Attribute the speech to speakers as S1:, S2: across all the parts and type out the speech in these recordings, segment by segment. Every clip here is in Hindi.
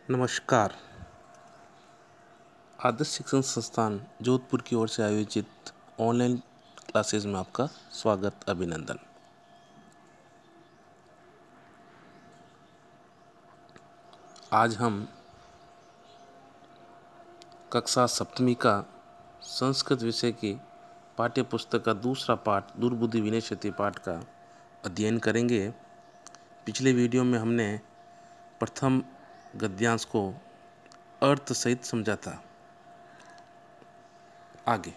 S1: नमस्कार। आदर्श शिक्षण संस्थान जोधपुर की ओर से आयोजित ऑनलाइन क्लासेस में आपका स्वागत, अभिनंदन। आज हम कक्षा सप्तमी का संस्कृत विषय की पाठ्य पुस्तक का दूसरा पाठ दुर्बुद्धि विनश्यति पाठ का अध्ययन करेंगे। पिछले वीडियो में हमने प्रथम गद्यांश को अर्थ सहित समझा था। आगे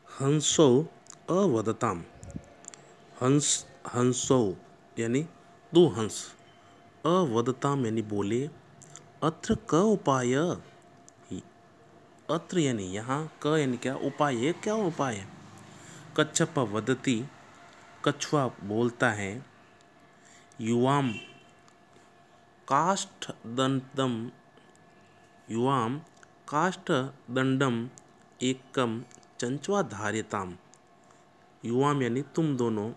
S1: हंसौ अवदताम। हंसौ यानी दो हंस, अवदताम यानी बोले, अत्र क उपाय। अत्र यानी यहाँ, क यानी क्या, उपाय क्या उपाय है। कच्छप वदति, कछुआ बोलता है। युवाम काष्ठदंडम, युवाम काष्ठदंडम एकम चंचवा धार्यताम। युवाम यानी तुम दोनों,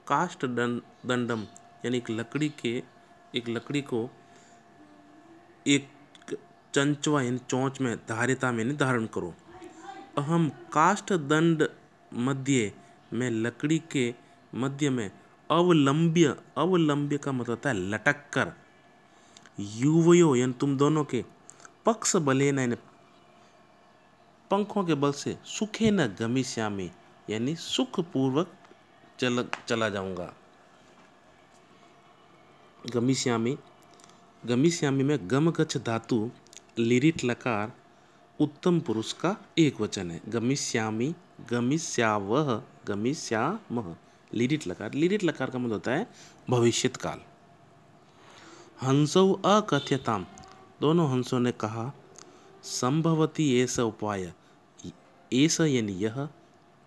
S1: काष्ठदंडम यानी एक लकड़ी को एक चंचवा यानी चोंच में, धार्यता में यानी धारण करो। अहम काष्ठदंड मध्य में, लकड़ी के मध्य में, अवलंब्य, अवलंब्य का मतलब होता है लटक कर, युवयो यानी तुम दोनों के, पक्ष बले न पंखों के बल से, सुखे न गमिष्यामि यानी सुखपूर्वक चला जाऊंगा। गमिष्यामि, गमिष्यामि में गम गच्छ धातु, लिरिट लकार उत्तम पुरुष का एक वचन है। गमिष्यामि, गमिष्यावह, गमिष्यामः, लिरिट लकार। लिरिट लकार का मतलब होता है भविष्यत काल। हंसौ अकथ्यताम, दोनों हंसों ने कहा। संभवती एष उपाय, एष यानी यह,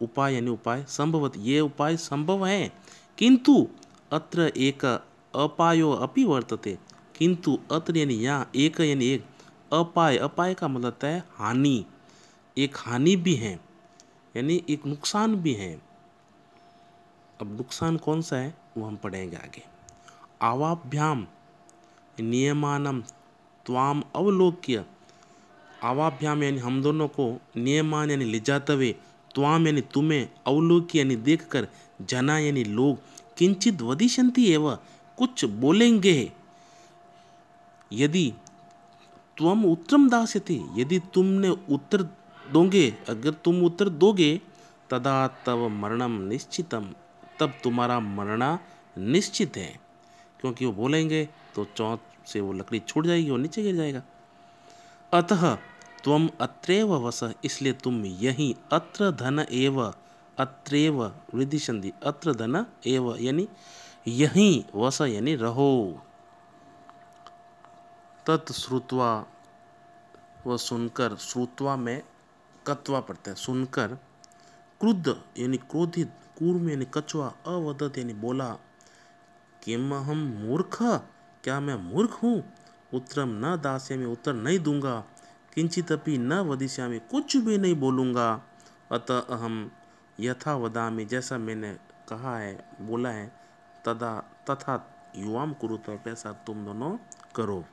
S1: उपाय यानी उपाय, संभवती ये उपाय संभव है, किंतु अत्र एक अपायो अपि वर्तते। किंतु अत्र यानी यहाँ, एक यानी एक, अपाय, अपाय का मतलब होता है हानि, एक हानि भी है यानी एक नुकसान भी है। अब नुकसान कौन सा है वो हम पढ़ेंगे आगे। आवाभ्याम नियमानम त्वाम अवलोक्य, आवाभ्याम यानी हम दोनों को, नियमान यानी ले जाते हुए, त्वाम यानी तुम्हें, अवलोक्य यानी देखकर, जना यानी लोग, किंचित वदिष्यन्ति एव कुछ बोलेंगे, यदि त्वम उत्तरम दास्यति यदि तुमने उत्तर दोगे, अगर तुम उत्तर दोगे, तदा तव मरणम निश्चितम तब तुम्हारा मरना निश्चित है। क्योंकि वो बोलेंगे तो चौंच से वो लकड़ी छूट जाएगी और नीचे गिर जाएगा। अतः त्वम अत्रैव वस, इसलिए तुम यहीं, अत्र धन एव, अत्रैव वृद्धि संधि, अत्र धन एव यानी यहीं, वस यानी रहो। तत्श्रुत्वा, वह सुनकर, श्रुत्वा में कत्वा पड़ता है, सुनकर, क्रुद्ध यानी क्रोधित, कूर्म यानी कछुआ, अवदत यानी बोला, किम हम मूर्ख, क्या मैं मूर्ख हूँ, उत्तरम न दास्यामि उत्तर नहीं दूंगा, किंचित अपि न वदिष्यामि कुछ भी नहीं बोलूँगा, अतः अहम यथा वदामि जैसा मैंने कहा है, बोला है, तथा युवाम कुरुत वैसा तुम दोनों करो।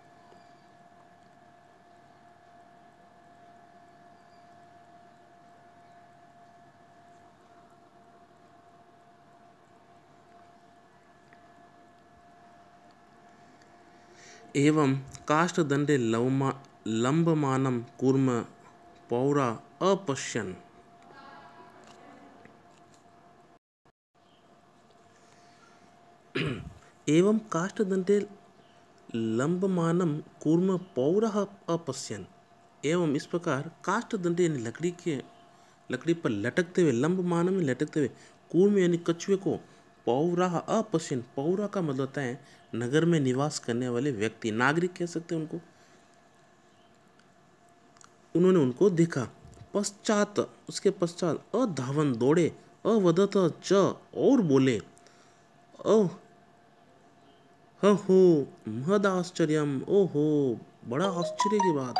S1: एवं काष्ठदंडे लंबमानं कूर्म पौरा अपश्यन्। एवं काष्ठदंडे लंबमानं कूर्म पौरः अपश्यन्। एवं इस प्रकार काष्ठदंडे यानी लकड़ी पर लटकते हुए, लंबमानं में लटकते हुए, कूर्म यानी कछुए को, पौराह अपश्यन्, पौरा का मतलब होता है नगर में निवास करने वाले व्यक्ति, नागरिक कह सकते हैं उनको, उन्होंने उनको देखा। पश्चात, उसके पश्चात, अधावन दौड़े, अवदत च और बोले, हो महद आश्चर्यम, ओहो बड़ा आश्चर्य की बात।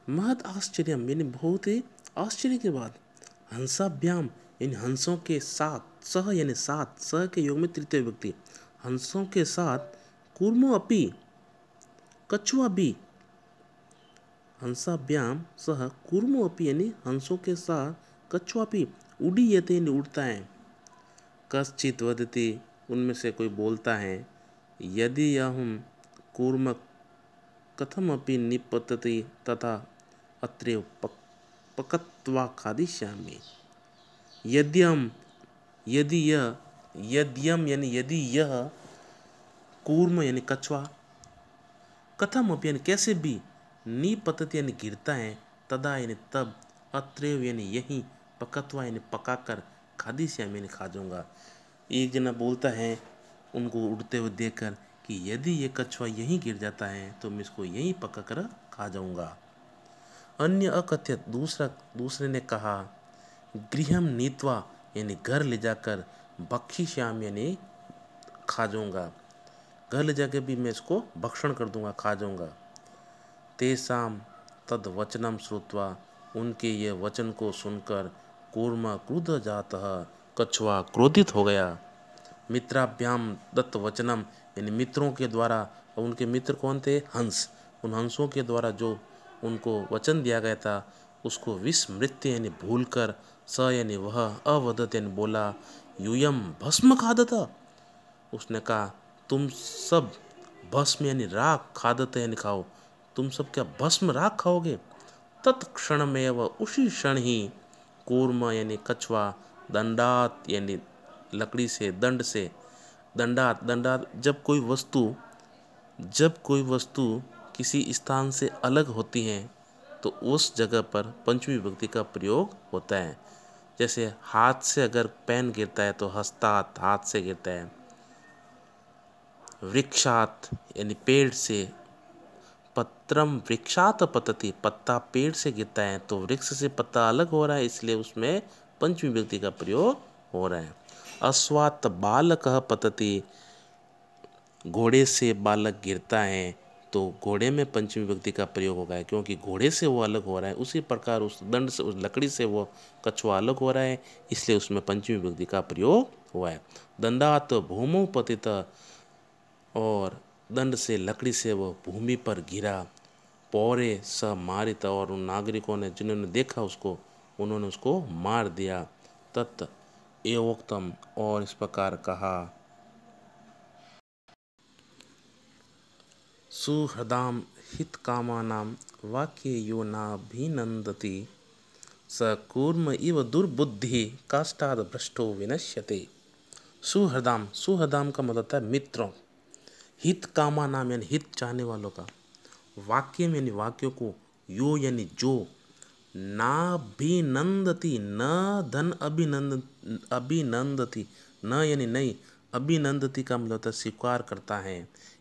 S1: महद आश्चर्यम यानी बहुत ही आश्चर्य की बात। हंसाभ्याम यानी हंसों के साथ, सह यानी साथ, सह के योग में तृतीय व्यक्ति, हंसों के साथ, कूर्मो अपि कछुआ भी, हंसाभ्याम सह कूर्मो अपि यानी हंसों के साथ, कछुआ भी उड़ीयते यानी उड़ता है। कश्चित वदति उनमें से कोई बोलता है, यदि यहम कूर्म कथमपि निपतति तथा अत्रैव पकत्वा खादिष्यामि। यद्यम यदि यह, यद्यम यानी यदि यह, कूर्म यानी कछुआ, कथम अपि यानी कैसे भी, निपतति यानी गिरता है, तदा यानी तब, अत्रैव यानी यहीं, पकत्वा यानी पकाकर, खादिष्यामि यानी खा जाऊंगा। एक जना बोलता है उनको उड़ते हुए देखकर कि यदि ये कछुआ यहीं गिर जाता है तो मैं इसको यहीं पका कर खा जाऊंगा। अन्य अकथ्यत दूसरे ने कहा, गृहम नीत्वा यानी घर ले जाकर, भक्षिष्यामि यानी खा जाऊंगा, घर ले जाकर भी मैं इसको भक्षण कर दूंगा, खा जाऊंगा। तेषाम तद वचनम श्रुत्वा उनके ये वचन को सुनकर, कूर्म क्रुद्ध जातः कछुआ क्रोधित हो गया। मित्राभ्याम दत्त वचनम यानी मित्रों के द्वारा, और उनके मित्र कौन थे, हंस, उन हंसों के द्वारा जो उनको वचन दिया गया था उसको विस्मृत्य यानी भूल कर, स यानी वह, अवदत यानी बोला, यूयम भस्म खादता, उसने कहा तुम सब भस्म यानी राख, खादत यानी खाओ, तुम सब क्या भस्म राख खाओगे। तत्क्षण में वह उसी क्षण ही, कूर्म यानी कछुआ, दंडात यानी लकड़ी से, दंड से, दंडात दंडात जब कोई वस्तु किसी स्थान से अलग होती है तो उस जगह पर पंचमी विभक्ति का प्रयोग होता है। जैसे हाथ से अगर पेन गिरता है तो हस्तात, हाथ से गिरता है। वृक्षात यानी पेड़ से, पत्रम वृक्षात पतति, पत्ता पेड़ से गिरता है तो वृक्ष से पत्ता अलग हो रहा है, इसलिए उसमें पंचमी विभक्ति का प्रयोग हो रहा है। अश्वात बालकः पतति, घोड़े से बालक गिरता है तो घोड़े में पंचमी विभक्ति का प्रयोग होगा है, क्योंकि घोड़े से वो अलग हो रहा है। उसी प्रकार उस दंड से, उस लकड़ी से वो कछुआ अलग हो रहा है, इसलिए उसमें पंचमी विभक्ति का प्रयोग हुआ है। दंडात भूमौ पतित, और दंड से, लकड़ी से वो भूमि पर गिरा। पौरे स मारित, और उन नागरिकों ने जिन्होंने देखा उसको, उन्होंने उसको मार दिया। तत् एवोक्तम, और इस प्रकार कहा। सुहृदाम हितकामानां वाक्ये यो नाभिनन्दति स कूर्म इव दुर्बुद्धि काष्ठाद भ्रष्टो विनश्यते। सुहृदाम, सुहृदाम का मतलब है मित्रों, हित कामा नाम यानी हित चाहने वालों का, वाक्य में यानी वाक्यों को, यो यानी जो, नाभिनंदति न धन अभिनंदति, न यानी नहीं, अभिनंदति का मतलब है स्वीकार करता है,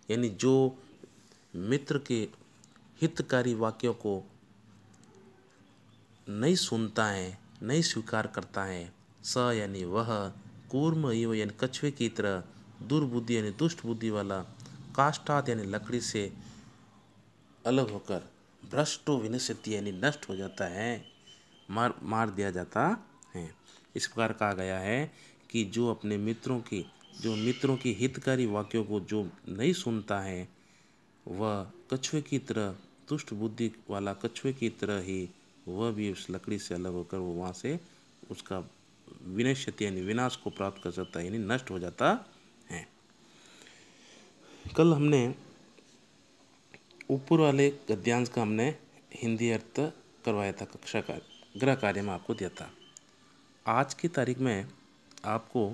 S1: यानी जो मित्र के हितकारी वाक्यों को नहीं सुनता है, नहीं स्वीकार करता है। स यानी वह, कूर्म इव यानी कछुए की तरह, दुर्बुद्धि यानी दुष्ट बुद्धि वाला, काष्ठात यानी लकड़ी से अलग होकर, भ्रष्टो विनश्यति यानी नष्ट हो जाता है, मार दिया जाता है। इस प्रकार कहा गया है कि जो अपने मित्रों की हितकारी वाक्यों को जो नहीं सुनता है, वह कछुए की तरह, दुष्ट बुद्धि वाला कछुए की तरह ही वह भी उस लकड़ी से अलग होकर वो वहाँ से उसका विनश्यति यानी विनाश को प्राप्त कर सकता है, यानी नष्ट हो जाता है। कल हमने ऊपर वाले गद्यांश का हमने हिंदी अर्थ करवाया था, कक्षा का गृह कार्य में आपको दिया था। आज की तारीख में आपको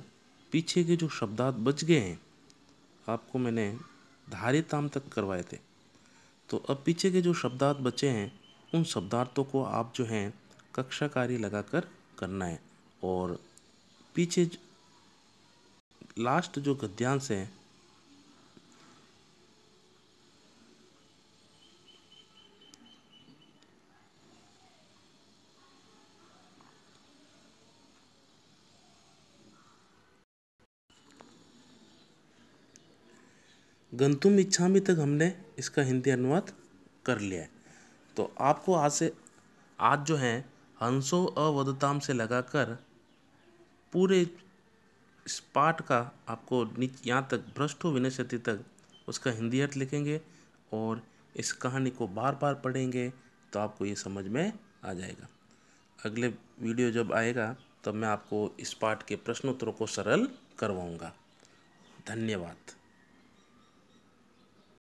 S1: पीछे के जो शब्दार्थ बच गए हैं, आपको मैंने धारिताम तक करवाए थे, तो अब पीछे के जो शब्दार्थ बचे हैं उन शब्दार्थों को आप जो हैं कक्षा कार्य लगाकर करना है। और पीछे लास्ट जो गद्यांश है, गंतुम इच्छामि तक हमने इसका हिंदी अनुवाद कर लिया है। तो आपको आज जो है हंसो अवदताम से लगाकर पूरे इस पाठ का आपको यहाँ तक भ्रष्टो विनश्यति तक उसका हिंदी अर्थ लिखेंगे और इस कहानी को बार बार पढ़ेंगे तो आपको ये समझ में आ जाएगा। अगले वीडियो जब आएगा तब मैं आपको इस पाठ के प्रश्नोत्तरों को सरल करवाऊंगा। धन्यवाद।